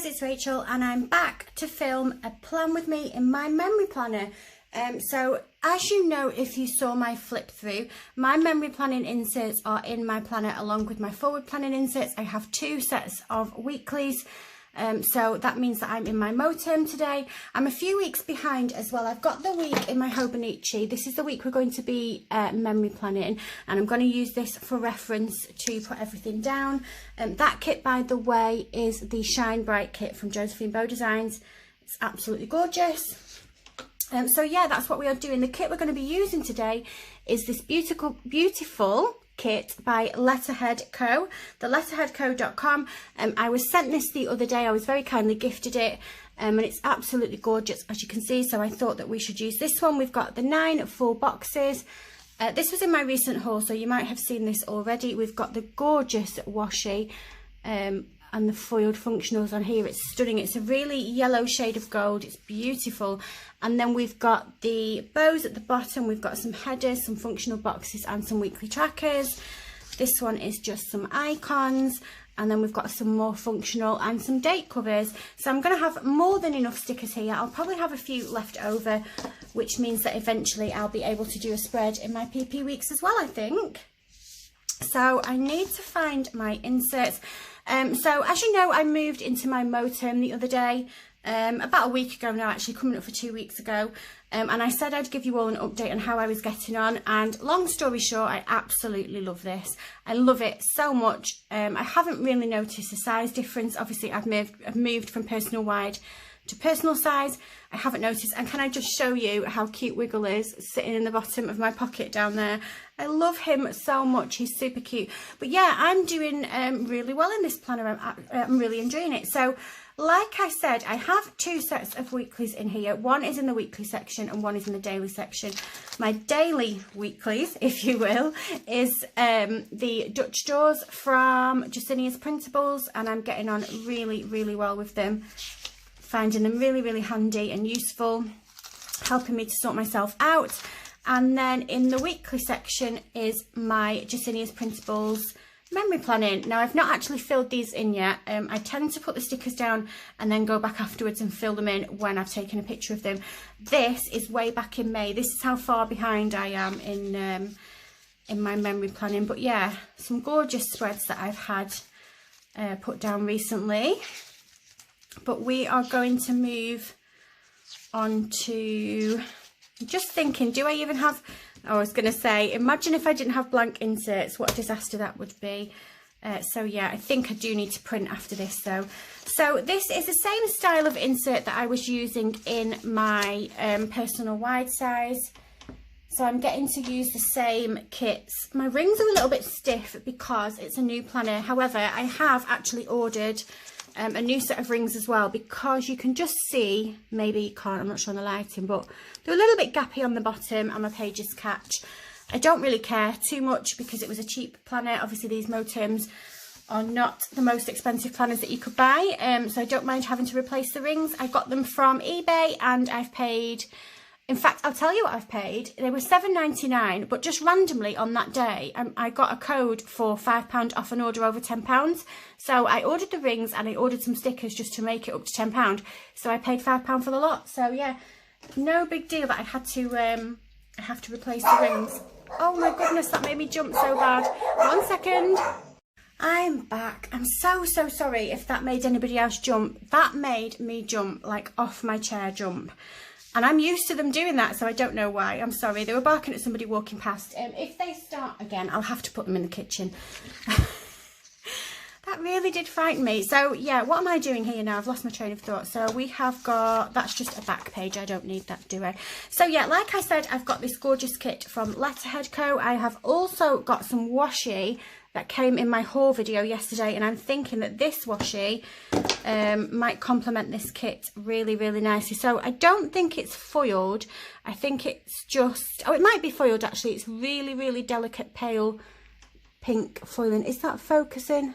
it's Rachel and I'm back to film a plan with me in my memory planner. So as you know, if you saw my flip through, my memory planning inserts are in my planner along with my forward planning inserts. I have two sets of weeklies. So that means that I'm in my Mo term today. I'm a few weeks behind as well. I've got the week in my Hobonichi. This is the week we're going to be memory planning, and I'm going to use this for reference to put everything down. That kit, by the way, is the Shine Bright kit from Josephine Bow Designs. It's absolutely gorgeous. So yeah, that's what we are doing. The kit we're going to be using today is this beautiful kit by Letterhead Co, the letterheadco.com. I was sent this the other day. I was very kindly gifted it, and it's absolutely gorgeous, as you can see. So I thought that we should use this one. We've got the 9 full boxes. This was in my recent haul, so you might have seen this already. We've got the gorgeous washi and the foiled functionals on here. It's stunning. It's a really yellow shade of gold. It's beautiful. And then we've got the bows at the bottom. We've got some headers, some functional boxes and some weekly trackers. This one is just some icons. And then we've got some more functional and some date covers. So I'm going to have more than enough stickers here. I'll probably have a few left over, which means that eventually I'll be able to do a spread in my PP weeks as well, I think. So I need to find my inserts. So as you know, I moved into my Mo term the other day, about a week ago now, actually, coming up for 2 weeks ago. And I said I'd give you all an update on how I was getting on. And long story short, I absolutely love this. I love it so much. I haven't really noticed a size difference. Obviously, I've moved from personal wide to personal size. I haven't noticed. And can I just show you how cute Wiggle is sitting in the bottom of my pocket down there? I love him so much. He's super cute. But yeah, I'm doing really well in this planner. I'm really enjoying it. So like I said, I have two sets of weeklies in here. One is in the weekly section and one is in the daily section. My daily weeklies, if you will, is the Dutch doors from Justinia's Printables, and I'm getting on really, really well with them. Finding them really, really handy and useful, helping me to sort myself out. And then in the weekly section is my Justinia's Printables memory planning. Now, I've not actually filled these in yet. I tend to put the stickers down and then go back afterwards and fill them in when I've taken a picture of them. This is way back in May. This is how far behind I am in my memory planning. But yeah, some gorgeous spreads that I've had put down recently. But we are going to move on to, just thinking, do I even have, I was going to say, imagine if I didn't have blank inserts, what a disaster that would be. So yeah, I think I do need to print after this though. So this is the same style of insert that I was using in my personal wide size. So I'm getting to use the same kits. My rings are a little bit stiff because it's a new planner. However, I have actually ordered a new set of rings as well, because you can just see, maybe you can't, I'm not sure on the lighting, but they're a little bit gappy on the bottom and my pages catch. I don't really care too much because it was a cheap planner. Obviously these Mo terms are not the most expensive planners that you could buy, so I don't mind having to replace the rings. I got them from eBay and I've paid, in fact, I'll tell you what I've paid. They were £7.99, but just randomly on that day, I got a code for £5 off an order over £10. So I ordered the rings and I ordered some stickers just to make it up to £10. So I paid £5 for the lot. So yeah, no big deal that I had to, I have to replace the rings. Oh my goodness, that made me jump so bad. 1 second. I'm back. I'm so sorry if that made anybody else jump. That made me jump, like off my chair jump. And I'm used to them doing that, so I don't know why. I'm sorry. They were barking at somebody walking past. If they start again, I'll have to put them in the kitchen. That really did frighten me. So, yeah, what am I doing here now? I've lost my train of thought. So we have got, that's just a back page. I don't need that, do I? So, yeah, like I said, I've got this gorgeous kit from Letterhead Co. I have also got some washi that came in my haul video yesterday, and I'm thinking that this washi might complement this kit really, really nicely. So I don't think it's foiled. I think it's just, oh, it might be foiled actually. It's really, really delicate pale pink foiling. Is that focusing?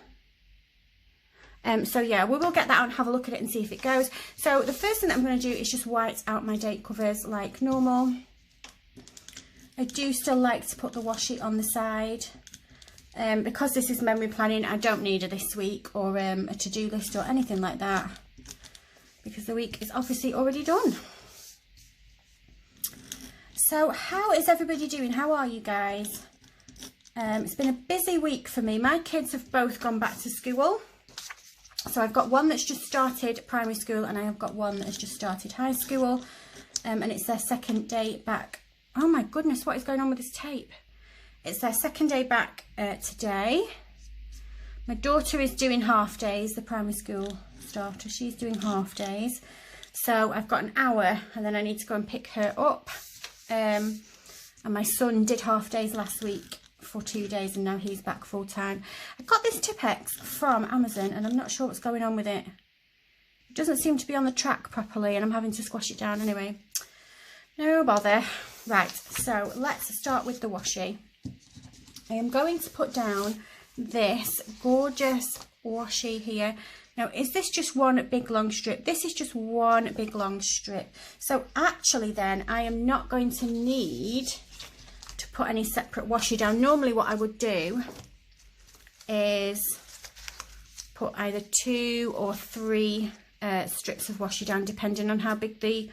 So yeah, we will get that out and have a look at it and see if it goes. So the first thing that I'm going to do is just white out my date covers like normal. I do still like to put the washi on the side. Because this is memory planning, I don't need a this week or a to-do list or anything like that. because the week is obviously already done. So how is everybody doing? How are you guys? It's been a busy week for me. My kids have both gone back to school. So I've got one that's just started primary school, and I have got one that has just started high school. And it's their second day back. Oh my goodness, what is going on with this tape? It's their second day back today. My daughter is doing half days, the primary school starter. She's doing half days. So I've got an hour, and then I need to go and pick her up. And my son did half days last week for 2 days, and now he's back full time. I got this Tipp-Ex from Amazon, and I'm not sure what's going on with it. It doesn't seem to be on the track properly, and I'm having to squash it down anyway. No bother. Right, so let's start with the washi. I am going to put down this gorgeous washi here. Now, is this just one big long strip? This is just one big long strip. So actually then, I am not going to need to put any separate washi down. Normally what I would do is put either 2 or 3 strips of washi down, depending on how big the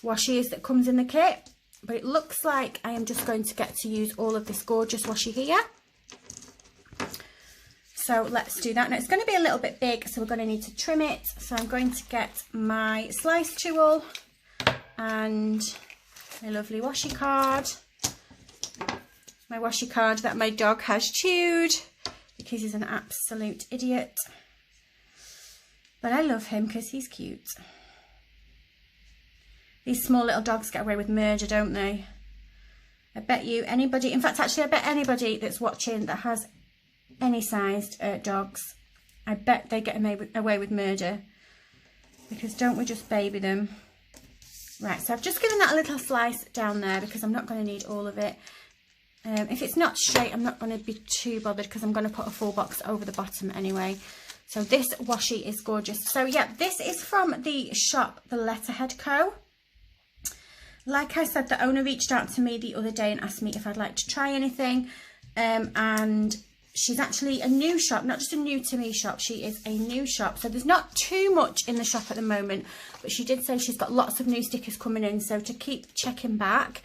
washi is that comes in the kit. But it looks like I am just going to get to use all of this gorgeous washi here. So let's do that. Now it's going to be a little bit big, so we're going to need to trim it. So I'm going to get my slice tool and my lovely washi card. My washi card that my dog has chewed because he's an absolute idiot. But I love him because he's cute. These small little dogs get away with murder, don't they? I bet you anybody, in fact, actually, I bet anybody that's watching that has any sized dogs, I bet they get away with murder, because don't we just baby them? Right, so I've just given that a little slice down there because I'm not going to need all of it. If it's not straight, I'm not going to be too bothered because I'm going to put a full box over the bottom anyway. So this washi is gorgeous. So yeah, this is from the shop, the Letterhead Co. Like I said, the owner reached out to me the other day and asked me if I'd like to try anything. And she's actually a new shop, not just a new to me shop, she is a new shop. So there's not too much in the shop at the moment, but she did say she's got lots of new stickers coming in. So to keep checking back,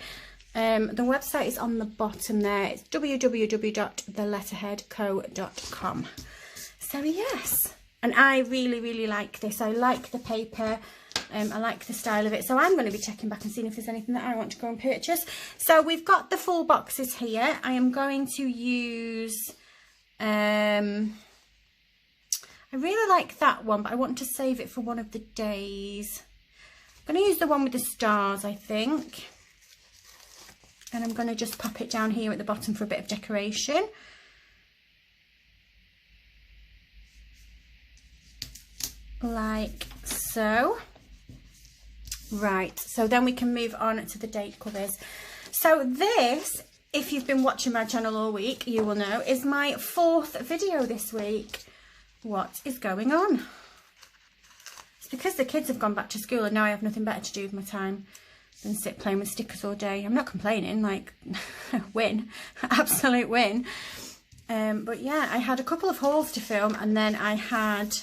the website is on the bottom there. It's www.theletterheadco.com. So yes, and I really like this. I like the paper. I like the style of it, so I'm going to be checking back and seeing if there's anything that I want to go and purchase. So we've got the full boxes here. I am going to use, I really like that one, but I want to save it for one of the days. I'm going to use the one with the stars, I think. And I'm going to just pop it down here at the bottom for a bit of decoration. Like so. Right, so then we can move on to the date covers. So this, if you've been watching my channel all week, you will know, is my 4th video this week. What is going on? It's because the kids have gone back to school and now I have nothing better to do with my time than sit playing with stickers all day. I'm not complaining, like, win, absolute win. But yeah, I had a couple of hauls to film, and then I had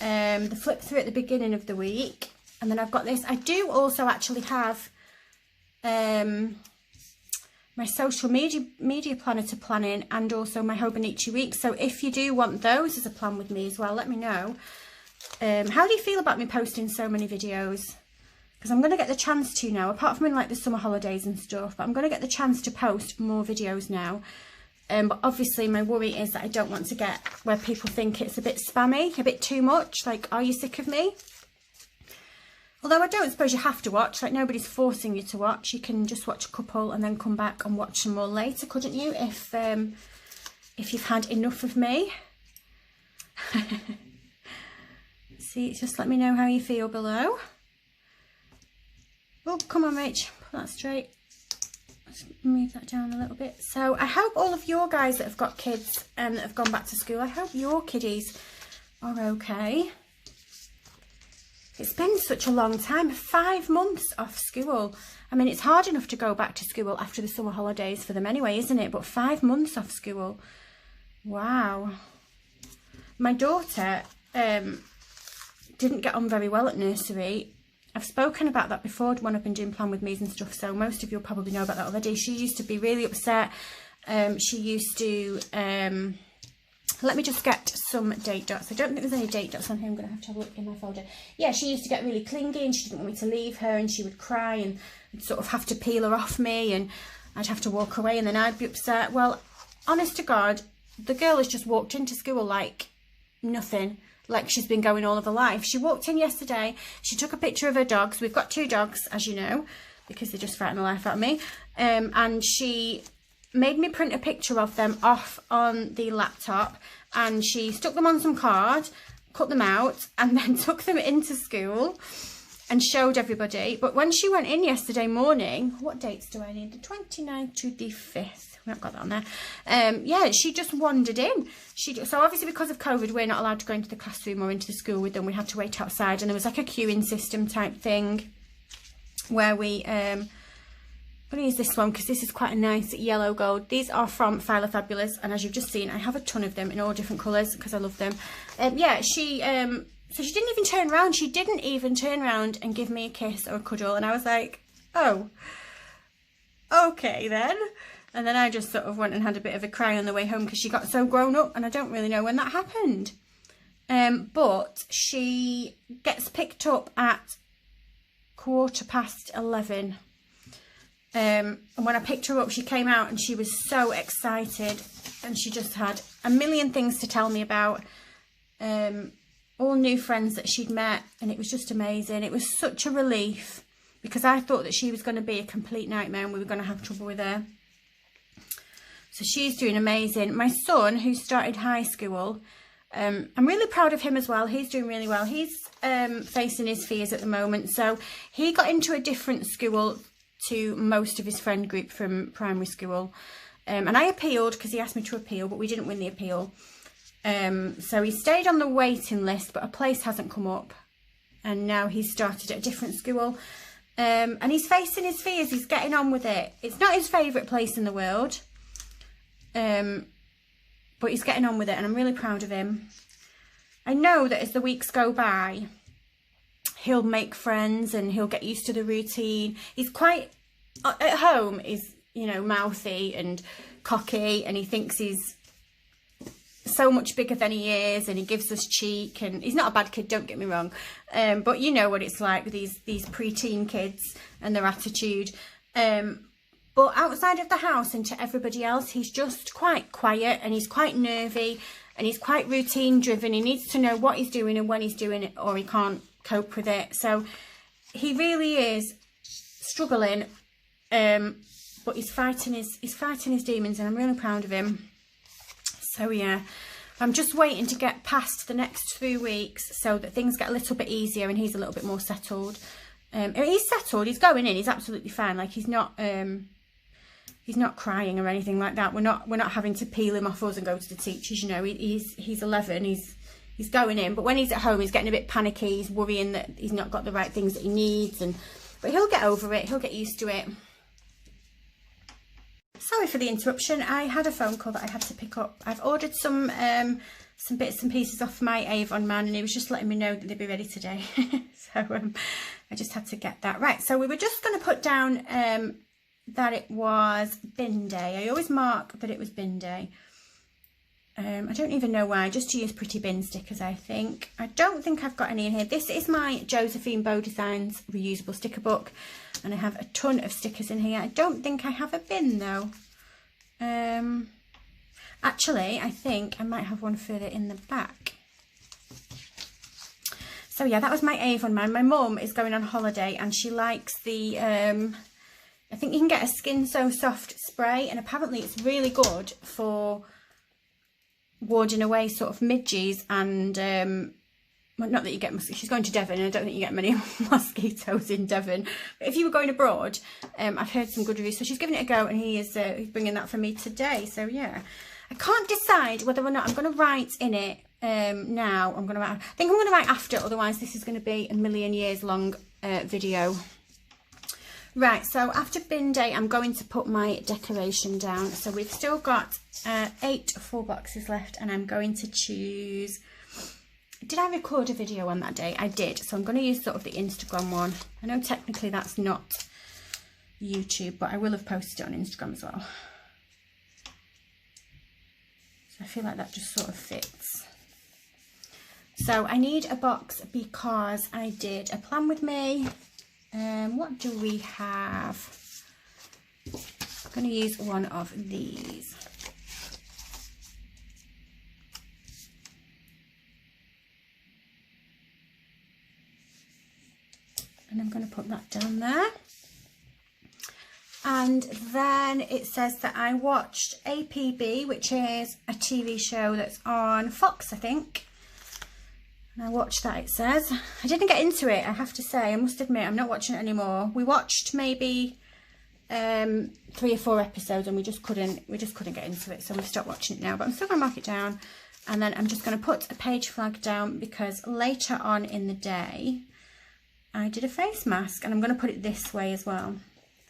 the flip through at the beginning of the week. And then I've got this. I do also actually have my social media planner to plan in, and also my Hobonichi week. So if you do want those as a plan with me as well, let me know. How do you feel about me posting so many videos? Because I'm going to get the chance to now, apart from in like the summer holidays and stuff, but I'm going to get the chance to post more videos now. But obviously my worry is that I don't want to get where people think it's a bit spammy, a bit too much. Like, are you sick of me? Although I don't suppose you have to watch, like nobody's forcing you to watch. You can just watch a couple and then come back and watch some more later, couldn't you? If you've had enough of me. See, just let me know how you feel below. Oh, come on, Rach, put that straight. Let's move that down a little bit. So I hope all of your guys that have got kids and that have gone back to school, I hope your kiddies are okay. It's been such a long time, 5 months off school. I mean, it's hard enough to go back to school after the summer holidays for them anyway, isn't it? But 5 months off school. Wow. My daughter didn't get on very well at nursery. I've spoken about that before when I've been doing Plan With Me's and stuff, so most of you will probably know about that already. She used to be really upset. She used to, let me just get some date dots. I don't think there's any date dots on here. I'm going to have a look in my folder. Yeah, she used to get really clingy and she didn't want me to leave her, and she would cry and I'd sort of have to peel her off me and I'd have to walk away and then I'd be upset. Well, honest to God, the girl has just walked into school like nothing, like she's been going all of her life. She walked in yesterday, she took a picture of her dogs. We've got 2 dogs, as you know, because they just frighten the life out of me. And she made me print a picture of them off on the laptop, and she stuck them on some card, cut them out, and then took them into school and showed everybody. But when she went in yesterday morning, what dates do I need? The 29th to the 5th. We haven't got that on there. Yeah, she just wandered in. So obviously because of COVID, we're not allowed to go into the classroom or into the school with them. We had to wait outside, and there was like a queuing system type thing where we... I'm going to use this one because this is quite a nice yellow gold. These are from Fila Fabulous, and as you've just seen, I have a ton of them in all different colours because I love them. Yeah, she... So she didn't even turn around. She didn't even turn around and give me a kiss or a cuddle. And I was like, oh, okay then. And then I just sort of went and had a bit of a cry on the way home because she got so grown up, and I don't really know when that happened. But she gets picked up at 11:15. And when I picked her up, she came out and she was so excited, and she just had a million things to tell me about. All new friends that she'd met, and it was just amazing. It was such a relief because I thought that she was going to be a complete nightmare and we were going to have trouble with her. So she's doing amazing. My son, who started high school, I'm really proud of him as well. He's doing really well. He's facing his fears at the moment. So he got into a different school to most of his friend group from primary school. And I appealed because he asked me to appeal, but we didn't win the appeal. So he stayed on the waiting list, but a place hasn't come up, and now he's started at a different school, and he's facing his fears. He's getting on with it. It's not his favourite place in the world, but he's getting on with it, and I'm really proud of him. I know that as the weeks go by, he'll make friends and he'll get used to the routine. He's quite, at home, he's, you know, mouthy and cocky, and he thinks he's so much bigger than he is, and he gives us cheek, and he's not a bad kid, don't get me wrong, but you know what it's like with these preteen kids and their attitude. But outside of the house and to everybody else, he's just quite quiet, and he's quite nervy, and he's quite routine driven. He needs to know what he's doing and when he's doing it, or he can't cope with it. So he really is struggling, but he's fighting his demons, and I'm really proud of him. So yeah, I'm just waiting to get past the next 3 weeks so that things get a little bit easier and he's a little bit more settled. He's settled, he's going in, he's absolutely fine. Like he's not crying or anything like that. We're not having to peel him off us and go to the teachers, you know. He's 11, he's going in, but when he's at home he's getting a bit panicky, he's worrying that he's not got the right things that he needs, but he'll get over it, he'll get used to it. Sorry for the interruption. I had a phone call that I had to pick up. I've ordered some bits and pieces off my Avon man, and he was just letting me know that they'd be ready today. So I just had to get that. Right, so we were just going to put down that it was bin day. I always mark that it was bin day. I don't even know why, just to use pretty bin stickers, I think. I don't think I've got any in here. This is my Josephine Bow Designs reusable sticker book, and I have a ton of stickers in here. I don't think I have a bin though. Actually, I think I might have one further in the back. So yeah, that was my Avon man. My mum is going on holiday, and she likes the, I think you can get a Skin So Soft spray, and apparently it's really good for warding away sort of midges and well, not that you get, she's going to Devon, and I don't think you get many mosquitoes in Devon, but if you were going abroad, I've heard some good reviews, so she's giving it a go, and he's bringing that for me today. So yeah, I can't decide whether or not I'm going to write in it now. I think I'm going to write after, otherwise this is going to be a million years long video. Right, so after bin day, I'm going to put my decoration down. So we've still got 8 full boxes left, and I'm going to choose did I record a video on that day? I did. So I'm going to use sort of the Instagram one. I know technically that's not YouTube, but I will have posted it on Instagram as well. So I feel like that just sort of fits. So I need a box because I did a plan with me. What do we have? I'm going to use one of these. And I'm going to put that down there. And then it says that I watched APB, which is a TV show that's on Fox, I think. And I watched that, it says. I didn't get into it, I have to say. I must admit, I'm not watching it anymore. We watched maybe 3 or 4 episodes and we just couldn't get into it. So we've stopped watching it now. But I'm still going to mark it down. And then I'm just going to put a page flag down because later on in the day, I did a face mask. And I'm going to put it this way as well,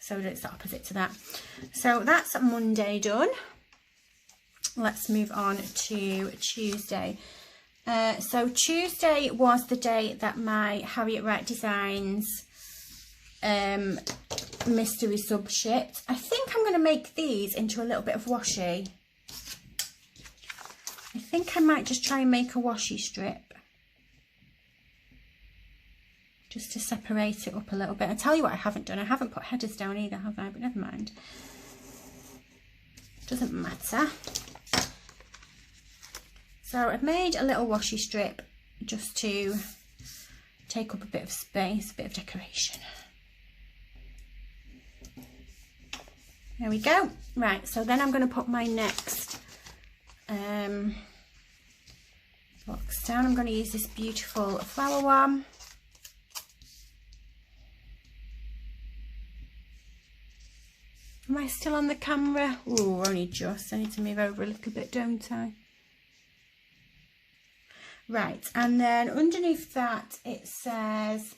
so that it's the opposite to that. So that's Monday done. Let's move on to Tuesday. So Tuesday was the day that my Harriet Wright Designs mystery sub shipped. I think I'm going to make these into a little bit of washi. I think I might just try and make a washi strip, just to separate it up a little bit. I'll tell you what I haven't done. I haven't put headers down either, have I? But never mind. Doesn't matter. So I've made a little washi strip just to take up a bit of space, a bit of decoration. There we go. Right, so then I'm going to put my next box down. I'm going to use this beautiful flower one. Am I still on the camera? Oh, only just. I need to move over a little bit, don't I? Right, and then underneath that it says,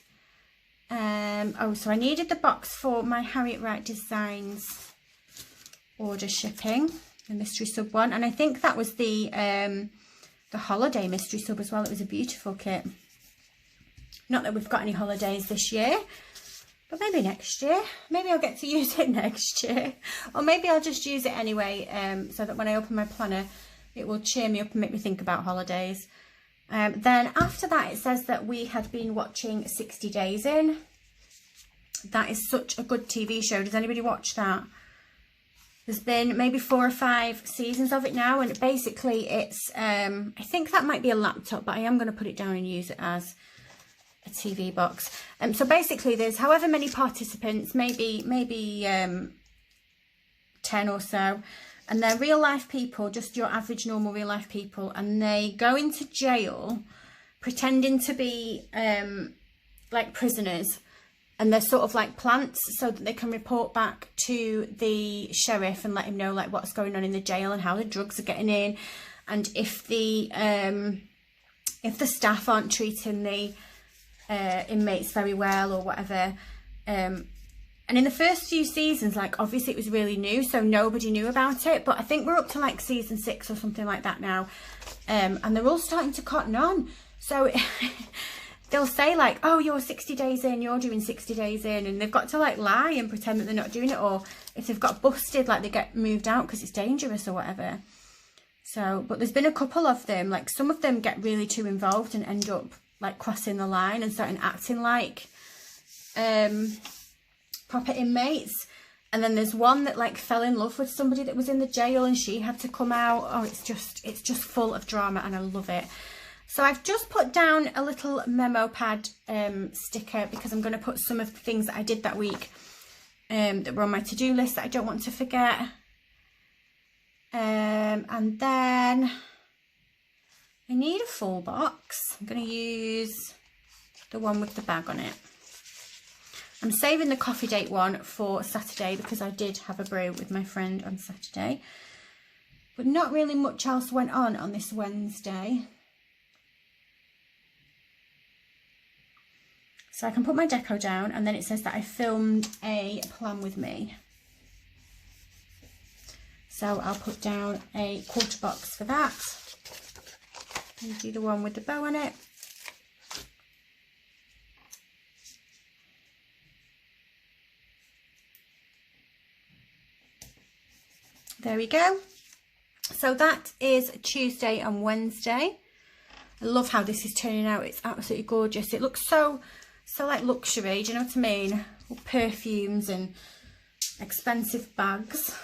oh, so I needed the box for my Harriet Wright Designs order shipping, the mystery sub one, and I think that was the holiday mystery sub as well. It was a beautiful kit. Not that we've got any holidays this year, but maybe next year. Maybe I'll get to use it next year. Or maybe I'll just use it anyway, so that when I open my planner, it will cheer me up and make me think about holidays. Then after that, it says that we had been watching 60 Days In. That is such a good TV show. Does anybody watch that? There's been maybe 4 or 5 seasons of it now. And basically it's, I think that might be a laptop, but I am going to put it down and use it as a TV box. So basically there's however many participants, maybe 10 or so, and they're real life people, just your average normal real life people, and they go into jail pretending to be like prisoners, and they're sort of like plants so that they can report back to the sheriff and let him know like what's going on in the jail and how the drugs are getting in, and if the staff aren't treating the inmates very well or whatever. And in the first few seasons, like obviously it was really new, so nobody knew about it, but I think we're up to like season 6 or something like that now, and they're all starting to cotton on. So they'll say like, oh, you're 60 days in, you're doing 60 days in, and they've got to like lie and pretend that they're not doing it, or if they've got busted, like they get moved out because it's dangerous or whatever. So, but there's been a couple of them, like some of them get really too involved and end up like crossing the line and starting acting like proper inmates. And then there's one that like fell in love with somebody that was in the jail and she had to come out. Oh, it's just full of drama and I love it. So I've just put down a little memo pad sticker because I'm going to put some of the things that I did that week that were on my to-do list that I don't want to forget. And then I need a full box. I'm going to use the one with the bag on it. I'm saving the coffee date one for Saturday because I did have a brew with my friend on Saturday. But not really much else went on this Wednesday. So I can put my deco down, and then it says that I filmed a plan with me. So I'll put down a quarter box for that. and do the one with the bow on it. There we go. So that is Tuesday and Wednesday. I love how this is turning out. It's absolutely gorgeous. It looks so like luxury, do you know what I mean? All perfumes and expensive bags.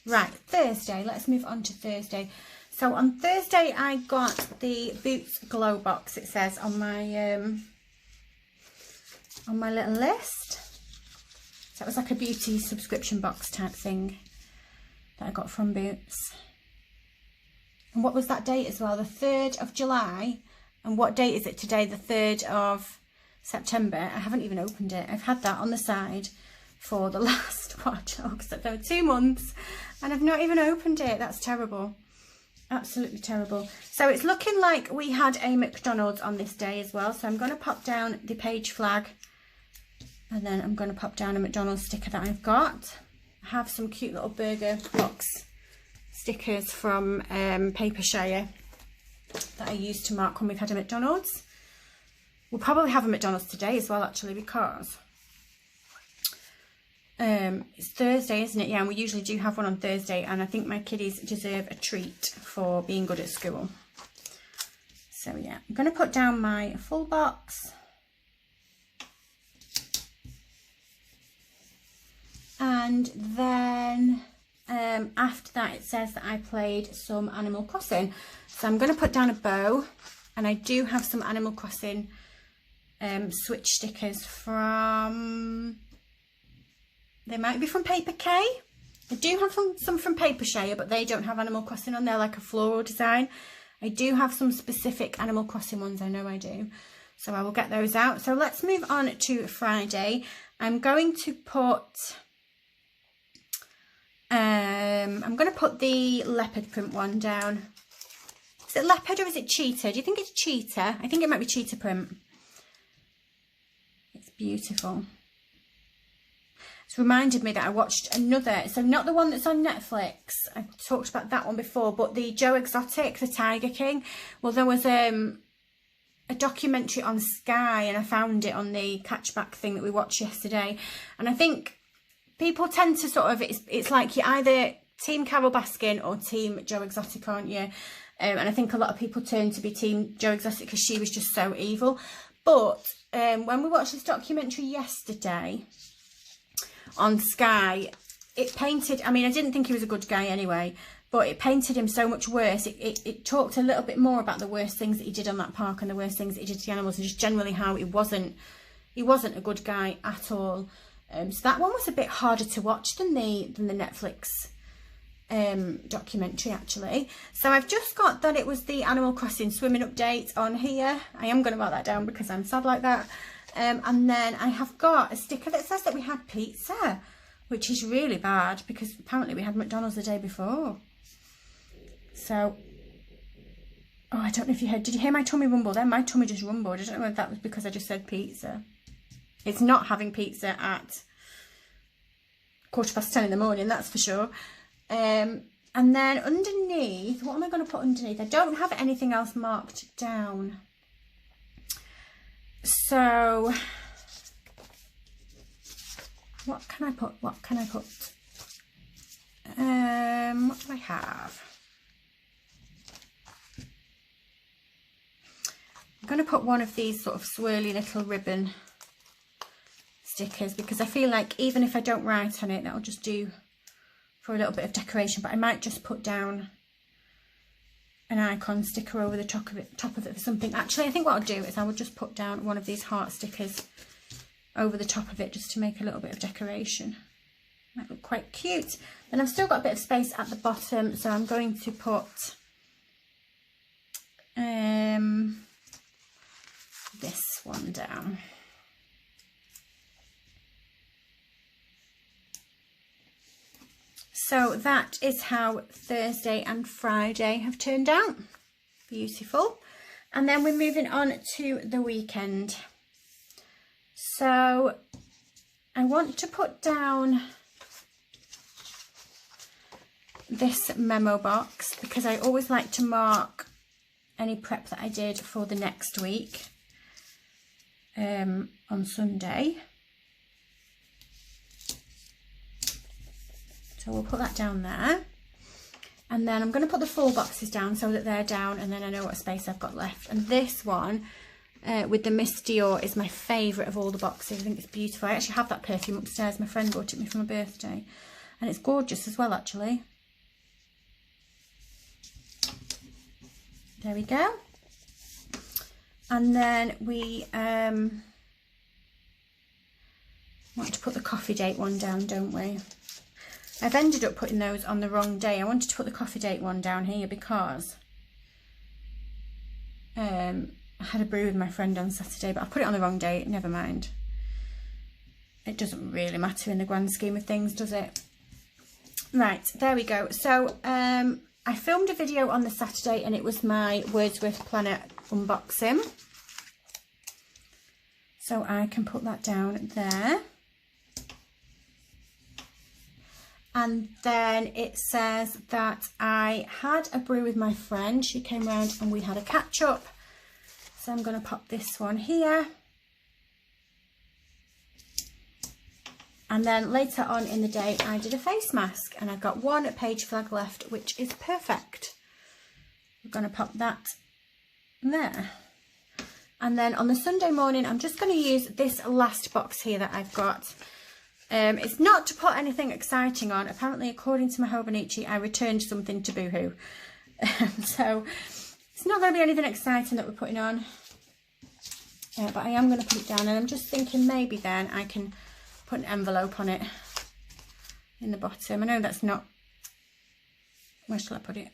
Right, Thursday. Let's move on to Thursday. So on Thursday, I got the Boots Glow Box, it says on my little list. So it was like a beauty subscription box type thing that I got from Boots. And what was that date as well? The 3rd of July. And what date is it today? The 3rd of September. I haven't even opened it. I've had that on the side for the last, what, over 2 months. And I've not even opened it. That's terrible. Absolutely terrible. So it's looking like we had a McDonald's on this day as well. So I'm going to pop down the page flag. And then I'm going to pop down a McDonald's sticker that I've got. I have some cute little burger box stickers from Papershare that I used to mark when we've had a McDonald's. We'll probably have a McDonald's today as well, actually, because it's Thursday, isn't it? Yeah, and we usually do have one on Thursday, and I think my kiddies deserve a treat for being good at school. So yeah, I'm going to put down my full box. And then after that, it says that I played some Animal Crossing. So I'm going to put down a bow, and I do have some Animal Crossing Switch stickers from, they might be from Paper K. I do have some from Papershare, but they don't have Animal Crossing on there, like a floral design. I do have some specific Animal Crossing ones, I know I do. So I will get those out. So let's move on to Friday. I'm going to put the leopard print one down. Is it leopard or is it cheetah? Do you think it's cheetah? I think it might be cheetah print. It's beautiful. It's reminded me that I watched another, so not the one that's on Netflix. I talked about that one before, but the Joe Exotic, the Tiger King. Well, there was a documentary on Sky, and I found it on the catchback thing that we watched yesterday. And I think people tend to sort of, it's like you're either Team Carol Baskin or Team Joe Exotic, aren't you? And I think a lot of people turn to be Team Joe Exotic because she was just so evil. But when we watched this documentary yesterday on Sky, it painted, I mean, I didn't think he was a good guy anyway, but it painted him so much worse. It talked a little bit more about the worst things that he did on that park and the worst things that he did to the animals, and just generally how he wasn't a good guy at all. So that one was a bit harder to watch than the Netflix documentary, actually. So I've just got that it was the Animal Crossing swimming update on here. I am going to mark that down because I'm sad like that. And then I have got a sticker that says that we had pizza, which is really bad because apparently we had McDonald's the day before. So, oh, I don't know if you heard, did you hear my tummy rumble then? My tummy just rumbled. I don't know if that was because I just said pizza. It's not having pizza at 10:15 in the morning, that's for sure. And then underneath, what am I going to put underneath? I don't have anything else marked down. So, what can I put? What can I put? What do I have? I'm going to put one of these sort of swirly little ribbon stickers because I feel like even if I don't write on it, that'll just do for a little bit of decoration. But I might just put down an icon sticker over the top of it for something. Actually, I think what I'll do is I will just put down one of these heart stickers over the top of it just to make a little bit of decoration. Might look quite cute. Then I've still got a bit of space at the bottom, so I'm going to put this one down. So that is how Thursday and Friday have turned out. Beautiful. And then we're moving on to the weekend. So I want to put down this memo box because I always like to mark any prep that I did for the next week on Sunday. So we'll put that down there. And then I'm going to put the 4 boxes down so that they're down, and then I know what space I've got left. And this one with the Miss Dior is my favourite of all the boxes. I think it's beautiful. I actually have that perfume upstairs. My friend bought it me for my birthday. And it's gorgeous as well, actually. There we go. And then we want to put the coffee date one down, don't we? I've ended up putting those on the wrong day. I wanted to put the coffee date one down here because I had a brew with my friend on Saturday, but I put it on the wrong day. Never mind. It doesn't really matter in the grand scheme of things, does it? Right, there we go. So I filmed a video on the Saturday and it was my Wordsworth planner unboxing. So I can put that down there. And then it says that I had a brew with my friend. She came round and we had a catch up. So I'm going to pop this one here. And then later on in the day, I did a face mask and I've got one page flag left, which is perfect. We're going to pop that there. And then on the Sunday morning, I'm just going to use this last box here that I've got. It's not to put anything exciting on. Apparently, according to Maho Bonici, I returned something to Boohoo. So it's not going to be anything exciting that we're putting on. But I am going to put it down, and I'm just thinking maybe then I can put an envelope on it in the bottom. I know that's not... Where shall I put it?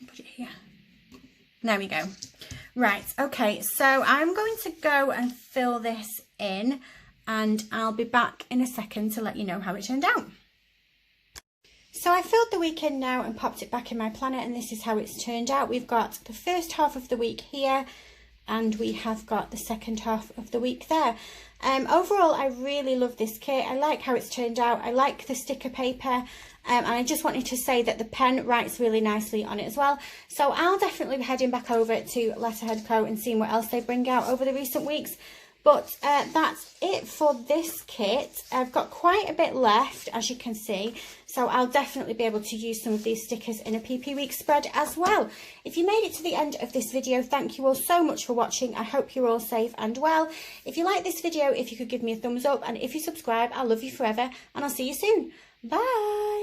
Put it here. There we go. Right, okay, so I'm going to go and fill this in, and I'll be back in a second to let you know how it turned out. So I filled the week in now and popped it back in my planner, and this is how it's turned out. We've got the first half of the week here, and we have got the second half of the week there. Overall, I really love this kit. I like how it's turned out. I like the sticker paper, and I just wanted to say that the pen writes really nicely on it as well. So I'll definitely be heading back over to Letterhead Co and seeing what else they bring out over the recent weeks. But that's it for this kit. I've got quite a bit left, as you can see. So I'll definitely be able to use some of these stickers in a PP Week spread as well. If you made it to the end of this video, thank you all so much for watching. I hope you're all safe and well. If you like this video, if you could give me a thumbs up, and if you subscribe, I'll love you forever, and I'll see you soon. Bye.